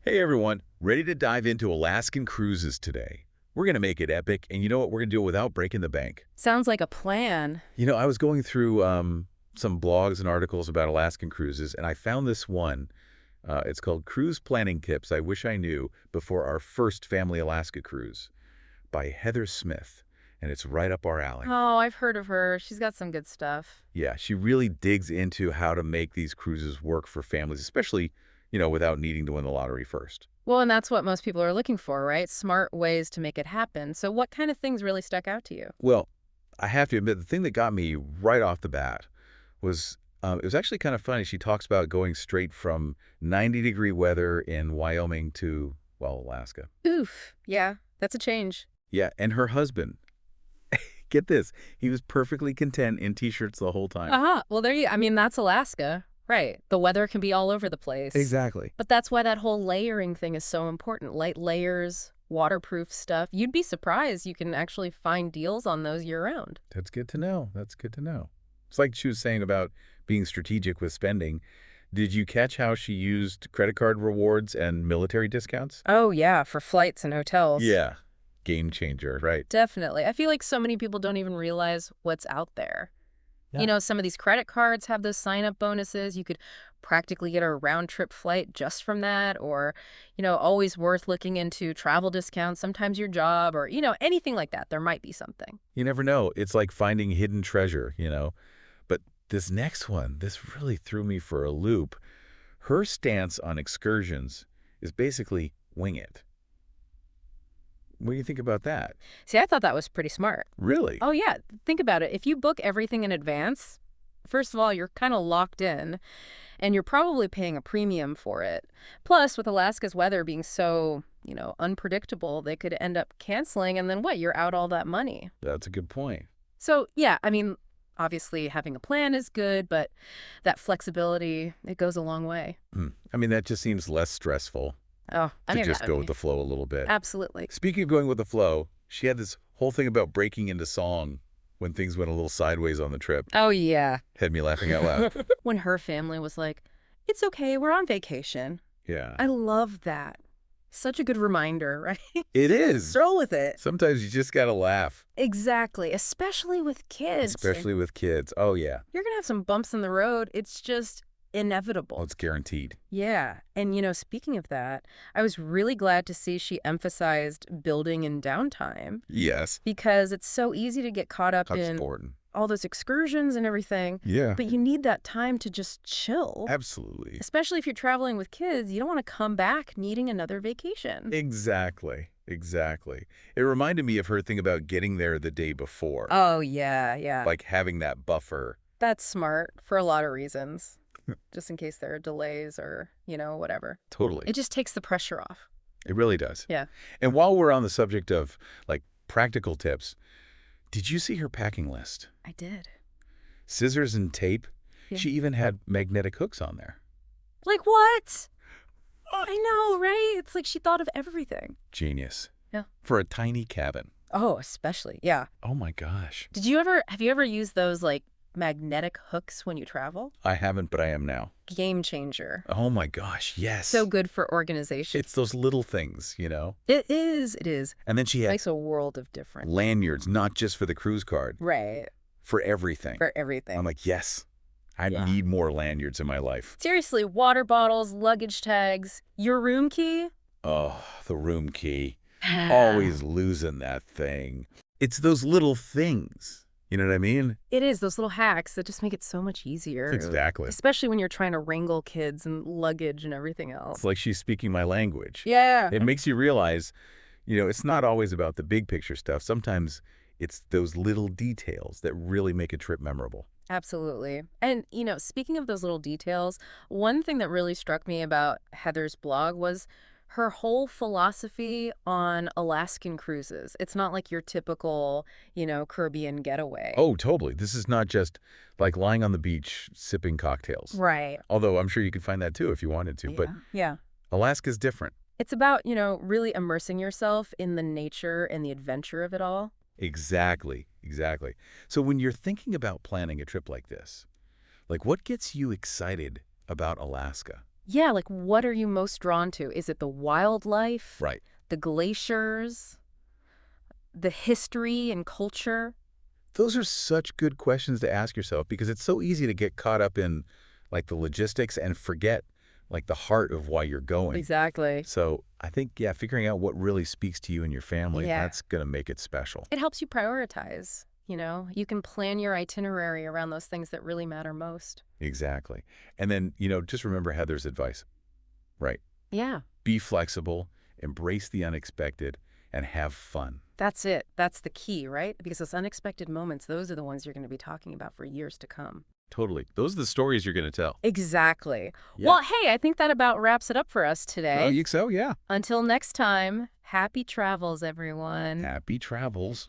Hey everyone, ready to dive into Alaskan cruises today. We're going to make it epic, and you know what? We're going to do it without breaking the bank. Sounds like a plan. I was going through some blogs and articles about Alaskan cruises, and I found this one. It's called Cruise Planning Tips I Wish I Knew Before Our First Family Alaska Cruise by Heather Smith, and it's right up our alley. Oh, I've heard of her. She's got some good stuff. Yeah, she really digs into how to make these cruises work for families, especially, without needing to win the lottery first. Well, and that's what most people are looking for, right? Smart ways to make it happen. So what kind of things really stuck out to you? Well, I have to admit, the thing that got me right off the bat was it was actually kind of funny. She talks about going straight from 90-degree weather in Wyoming to, well, Alaska. Oof. Yeah, that's a change. Yeah, and her husband, get this, he was perfectly content in T-shirts the whole time. Well, I mean, that's Alaska. Right. The weather can be all over the place. Exactly. But that's why that whole layering thing is so important. Light layers, waterproof stuff. You'd be surprised you can actually find deals on those year-round. That's good to know. That's good to know. It's like she was saying about being strategic with spending. Did you catch how she used credit card rewards and military discounts? Oh, yeah, for flights and hotels. Yeah. Game changer, right? Definitely. I feel like so many people don't even realize what's out there. Yeah. You know, some of these credit cards have those sign-up bonuses. You could practically get a round-trip flight just from that, or, always worth looking into travel discounts, sometimes your job, or, anything like that. There might be something. You never know. It's like finding hidden treasure. But this next one, this really threw me for a loop. Her stance on excursions is basically wing it. What do you think about that? See, I thought that was pretty smart. Really? Oh, yeah. Think about it. If you book everything in advance, first of all, you're kind of locked in, and you're probably paying a premium for it. Plus, with Alaska's weather being so, unpredictable, they could end up canceling, and then what? You're out all that money. That's a good point. So, yeah, I mean, obviously having a plan is good, but that flexibility, it goes a long way. I mean, that just seems less stressful Oh, I to mean, just go with the flow a little bit. absolutely. Speaking of going with the flow, she had this whole thing about breaking into song when things went a little sideways on the trip. Oh, yeah. Had me laughing out loud. When her family was like, it's okay, we're on vacation. Yeah. I love that. Such a good reminder, right? It is. Stroll with it. Sometimes you just got to laugh, Exactly, especially with kids. especially with kids. Oh, yeah. You're going to have some bumps in the road. It's just inevitable. Well, it's guaranteed. Yeah. And, speaking of that, I was really glad to see she emphasized building in downtime Yes. because it's so easy to get caught up That's in important. all those excursions and everything. Yeah. But you need that time to just chill. Absolutely. Especially if you're traveling with kids, you don't want to come back needing another vacation. Exactly. Exactly. It reminded me of her thing about getting there the day before, Oh, yeah, yeah. like having that buffer. That's smart for a lot of reasons, just in case there are delays or, whatever. Totally. It just takes the pressure off. It really does. Yeah. And while we're on the subject of, like, practical tips, did you see her packing list? I did. Scissors and tape. Yeah. She even had magnetic hooks on there. Like what? I know, right? It's like she thought of everything. Genius. Yeah. For a tiny cabin. Oh, especially. Yeah. Oh my gosh. Have you ever used those like magnetic hooks when you travel? I haven't, but I am now. Game changer. Oh my gosh, yes. So good for organization. It's those little things. It is. It is. And then she had Makes a world of difference. lanyards, not just for the cruise card, Right. for everything. For everything. I'm like, yes, I Yeah. need more lanyards in my life. Seriously, water bottles, luggage tags, your room key. Oh, the room key. Always losing that thing. It's those little things. You know what I mean? It is those little hacks that just make it so much easier. Exactly. Especially when you're trying to wrangle kids and luggage and everything else. It's like she's speaking my language. Yeah. It makes you realize, it's not always about the big picture stuff. Sometimes it's those little details that really make a trip memorable. Absolutely. And, speaking of those little details, one thing that really struck me about Heather's blog was her whole philosophy on Alaskan cruises. It's not like your typical, Caribbean getaway. Oh, totally. This is not just like lying on the beach sipping cocktails. Right. Although I'm sure you could find that too if you wanted to. But Yeah. Alaska's different. It's about, really immersing yourself in the nature and the adventure of it all. Exactly. Exactly. So when you're thinking about planning a trip like this, like what gets you excited about Alaska? Yeah, like what are you most drawn to? Is it the wildlife, Right. the glaciers, the history and culture? Those are such good questions to ask yourself because it's so easy to get caught up in like the logistics and forget like the heart of why you're going. Exactly. So I think, yeah, figuring out what really speaks to you and your family, Yeah. that's going to make it special. It helps you prioritize, you know? You can plan your itinerary around those things that really matter most. Exactly. And then, just remember Heather's advice, right? Yeah. Be flexible, embrace the unexpected, and have fun. That's it. That's the key, right? Because those unexpected moments, those are the ones you're going to be talking about for years to come. Totally. Those are the stories you're going to tell. Exactly. Yeah. Well, hey, I think that about wraps it up for us today. So, yeah. Until next time, happy travels, everyone. Happy travels.